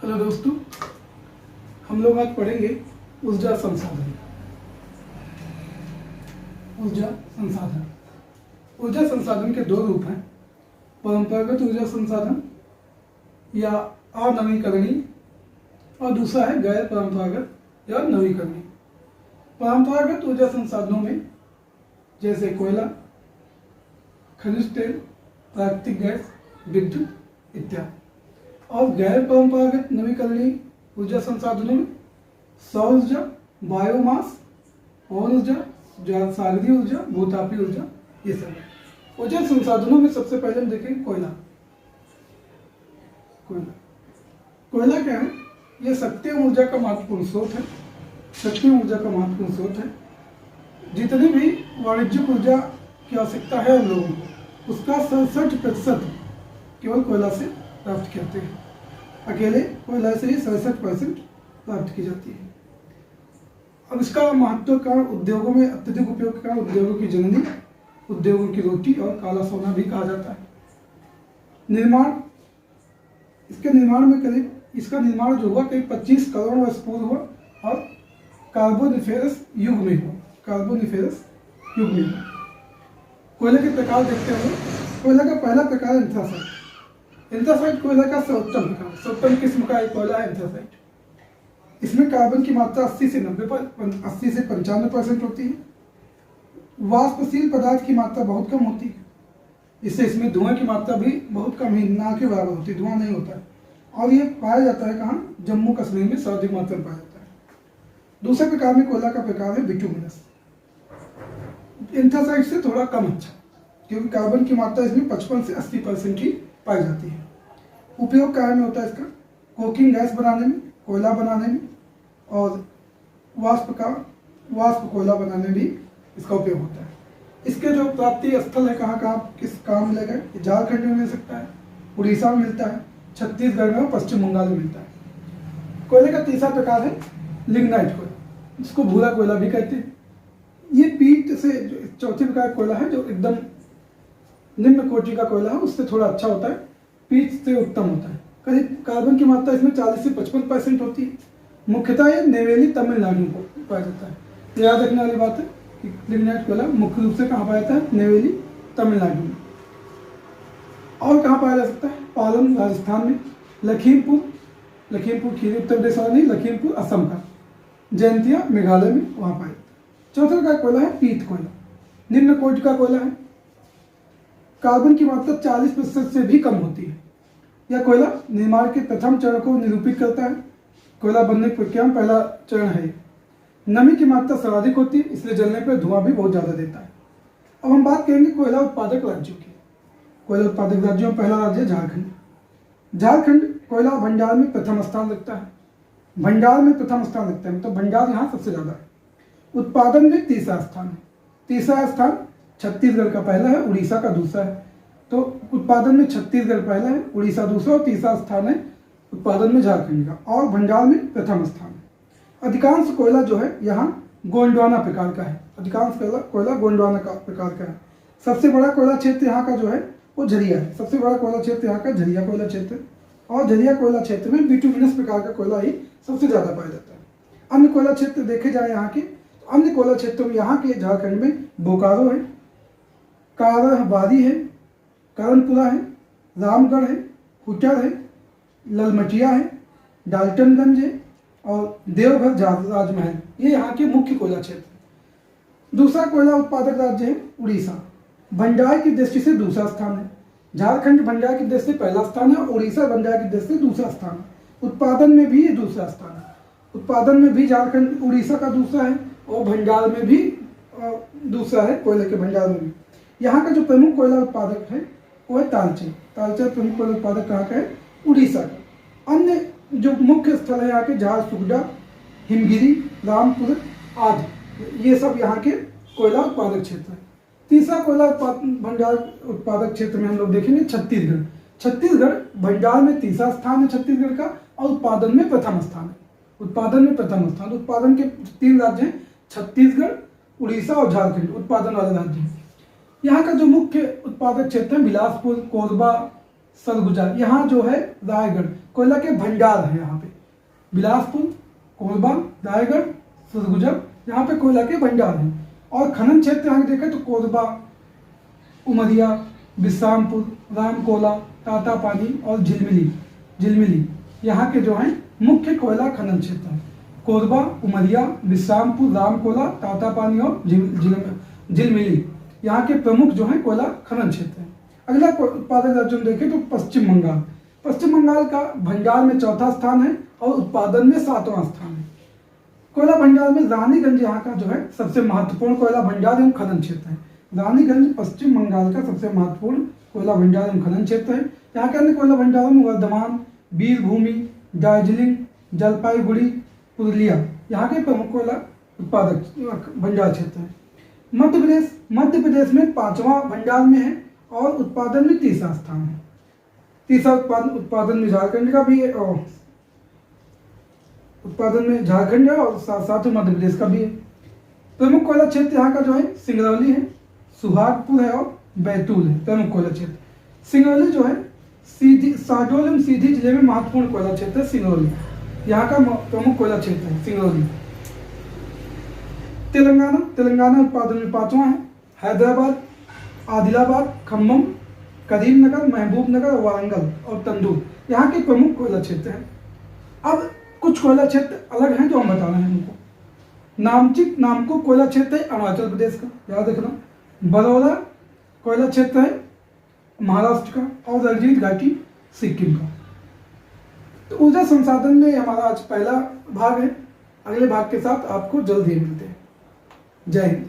Hello दोस्तों, हम लोग आज पढ़ेंगे ऊर्जा संसाधन। ऊर्जा संसाधन ऊर्जा संसाधन के दो रूप हैं, परंपरागत ऊर्जा संसाधन या अनवीकरणीय और दूसरा है गैर परंपरागत या नवीकरणीय। परंपरागत ऊर्जा संसाधनों में जैसे कोयला, खनिज तेल, प्राकृतिक गैस, विद्युत इत्यादि। और गैर परंपरागत नवीकरणीय ऊर्जा संसाधनों में सौर ऊर्जा, बायोमास, पवन ऊर्जा, सागरीय ऊर्जा, भूतापीय ऊर्जा, ये सब है। ऊर्जा संसाधनों में सबसे पहले हम देखेंगे कोयला। कोयला क्या है? यह शक्ति ऊर्जा का महत्वपूर्ण स्रोत है। शक्ति ऊर्जा का महत्वपूर्ण स्रोत है। जितनी भी वाणिज्यिक ऊर्जा की आवश्यकता है हम लोगों को, उसका 67% केवल कोयला से प्राप्त करते हैं। अकेले कोयला से ही 67% प्राप्त की जाती है। अब इसका महत्व का उद्योगों में अत्यधिक उपयोग के कारण उद्योगों की जननी, उद्योगों की रोटी और काला सोना भी कहा जाता है। इसके निर्माण में करीब इसका निर्माण जो हुआ करीब 25 करोड़ वर्ष पूर्व हुआ और कार्बोनिफेरस युग में हुआ। कोयले के प्रकार देखते हैं। कोयला का पहला प्रकार एंथ्रासाइट। एंथ्रासाइट कोयला का सर्वोत्तम प्रकार, सर्वोत्तम किस्म का एक कोयला है एंथ्रासाइट। इसमें कार्बन की मात्रा 80 से 95% होती है। वाष्पशील पदार्थ की मात्रा बहुत कम होती है। इससे इसमें धुआं की मात्रा भी बहुत कम ही, ना के बराबर होती है, धुआं नहीं होता है। और ये पाया जाता है कहाँ? जम्मू कश्मीर में सर्वाधिक मात्रा में पाया जाता है। दूसरे प्रकार में कोयला का प्रकार है बिटुमिनस। एंथ्रासाइट से थोड़ा कम अच्छा, क्योंकि कार्बन की मात्रा इसमें 55 से 80% ही पाई जाती है। उपयोग कार्य में होता है इसका कोकिंग गैस बनाने में, कोयला बनाने में और वाष्प कोयला बनाने में भी इसका उपयोग होता है। इसके जो प्राप्ति स्थल है, कहाँ कहाँ किस काम मिलेगा? झारखंड में मिल सकता है, उड़ीसा में मिलता है, छत्तीसगढ़ में और पश्चिम बंगाल में मिलता है। कोयले का तीसरा प्रकार है लिग्नाइट कोयला, जिसको भूरा कोयला भी कहते हैं। ये पीट से चौथे प्रकार कोयला है, जो एकदम निम्न कोटि का कोयला है, उससे थोड़ा अच्छा होता है, पीट से उत्तम होता है। करीब कार्बन की मात्रा इसमें 40 से 55% होती है। मुख्यतः ये नेवेली तमिलनाडु को पाया जाता है। याद रखने वाली बात है कि लिग्नाइट कोयला मुख्य रूप से कहाँ पाया जाता है? नेवेली तमिलनाडु में। और कहाँ पाया जा सकता है? पालन राजस्थान में, लखीमपुर खीरी उत्तर प्रदेश वाला नहीं, लखीमपुर असम का, जयंतिया मेघालय में, वहाँ पाया जाता है। चौथा का कोयला है पीत कोयला, निम्न कोटि का कोयला है। कार्बन की मात्रा 40% से भी कम होती है। यह कोयला निर्माण के प्रथम चरण को निरूपित करता है। कोयला बनने की प्रक्रिया में पहला चरण है। नमी की मात्रा सर्वाधिक होती है, इसलिए जलने पर धुआं भी बहुत ज़्यादा देता है। अब हम बात करेंगे कोयला उत्पादक राज्यों की। कोयला उत्पादक राज्यों में पहला राज्य है झारखंड। झारखंड कोयला भंडार में प्रथम स्थान रखता है। मतलब भंडार यहाँ सबसे ज़्यादा है। उत्पादन में तीसरा स्थान है। तीसरा स्थान छत्तीसगढ़ का पहला है, उड़ीसा का दूसरा है। तो उत्पादन में छत्तीसगढ़ पहला है, उड़ीसा दूसरा और तीसरा स्थान है उत्पादन में झारखंड का। और भंडार में प्रथम स्थान है। अधिकांश कोयला जो है यहाँ गोंडवाना प्रकार का है। अधिकांश कोयला गोंडवाना का प्रकार का है। सबसे बड़ा कोयला क्षेत्र यहाँ का जो है वो झरिया है। सबसे बड़ा कोयला क्षेत्र यहाँ का झरिया कोयला क्षेत्र है। और झरिया कोयला क्षेत्र में बिटुमिनस प्रकार का कोयला ही सबसे ज़्यादा पाया जाता है। अन्य कोयला क्षेत्र देखे जाए यहाँ के, अन्य कोयला क्षेत्रों में यहाँ के झारखंड में बोकारो है, काराबारी है, करणपुरा है, रामगढ़ है, हुचर है, ललमटिया है, डाल्टनगंज है और देवघर राजमहल, ये यहाँ के मुख्य कोयला क्षेत्र। दूसरा कोयला उत्पादक राज्य है उड़ीसा। भंडार की दृष्टि से दूसरा स्थान है। झारखंड भंडार की दृष्टि से पहला स्थान है, उड़ीसा भंडार की दृष्टि से दूसरा स्थान है। उत्पादन में भी ये दूसरा स्थान है। उत्पादन में भी झारखंड उड़ीसा का दूसरा है और भंडार में भी दूसरा है, कोयले के भंडार में भी। यहाँ का जो प्रमुख कोयला उत्पादक है वो है तालचेर। प्रमुख कोयला उत्पादक कहाँ का है? उड़ीसा का। अन्य जो मुख्य स्थल है यहाँ के झारसुगुडा, हिमगिरी, रामपुर आदि, ये सब यहाँ के कोयला उत्पादक क्षेत्र है। तीसरा कोयला भंडार उत्पादक क्षेत्र में हम लोग देखेंगे छत्तीसगढ़। छत्तीसगढ़ भंडार में तीसरा स्थान है छत्तीसगढ़ का, और उत्पादन में प्रथम स्थान है। उत्पादन के 3 राज्य हैं, छत्तीसगढ़, उड़ीसा और झारखंड उत्पादन वाले राज्य हैं। यहाँ का जो मुख्य उत्पादक क्षेत्र है बिलासपुर, कोरबा, सरगुजा, यहाँ जो है रायगढ़, कोयला के भंडार है यहाँ पे। बिलासपुर, कोरबा, रायगढ़, सरगुजा, यहाँ पे कोयला के भंडार हैं। और खनन क्षेत्र यहाँ देखें तो कोरबा, उमरिया, विश्रामपुर, रामकोला, तातापानी और झिलमिली यहाँ के जो हैं मुख्य कोयला खनन क्षेत्र हैं। कोरबा, उमरिया, विश्रामपुर, रामकोला, तातापानी और झिलमिली यहाँ के प्रमुख जो हैं कोयला खनन क्षेत्र हैं। अगला उत्पादक राज्य देखें तो पश्चिम बंगाल। पश्चिम बंगाल का भंडार में चौथा स्थान है और उत्पादन में 7वां स्थान है। कोयला भंडार में रानीगंज यहाँ का जो है सबसे महत्वपूर्ण कोयला भंडार एवं खनन क्षेत्र है। रानीगंज पश्चिम बंगाल का सबसे महत्वपूर्ण कोयला भंडार एवं खनन क्षेत्र है। यहाँ के अन्य कोयला भंडारों में वर्धमान, बीरभूमि, दार्जिलिंग, जलपाईगुड़ी, पुरुलिया यहाँ के प्रमुख कोयला उत्पादक भंडार क्षेत्र है। मध्य प्रदेश में 5वां भंडार में है और उत्पादन में 3रा स्थान है। तीसरा उत्पादन में झारखंड का भी है और उत्पादन में झारखंड है और साथ साथ मध्य प्रदेश का भी है। प्रमुख कोयला क्षेत्र यहाँ का जो है सिंगरौली है, सुहागपुर है और बैतूल है प्रमुख कोयला क्षेत्र। सिंगरौली जो है शहडोल एवं सीधी जिले में महत्वपूर्ण कोयला क्षेत्र है। सिंगरौली यहाँ का प्रमुख कोयला क्षेत्र है सिंगरौली। तेलंगाना उत्पादन में 5वां है। हैदराबाद, आदिलाबाद, खम्मम, करीमनगर, महबूबनगर, वारंगल और तंदूर यहाँ के प्रमुख कोयला क्षेत्र हैं। अब कुछ कोयला क्षेत्र अलग हैं जो हम बता रहे हैं उनको। नामकुम कोयला क्षेत्र है अरुणाचल प्रदेश का, याद रखना। बरौदा कोयला क्षेत्र है महाराष्ट्र का और रंजीत घाटी सिक्किम का। तो ऊर्जा संसाधन में हमारा आज पहला भाग है। अगले भाग के साथ आपको जल्द ही मिलते हैं। जय हिंद।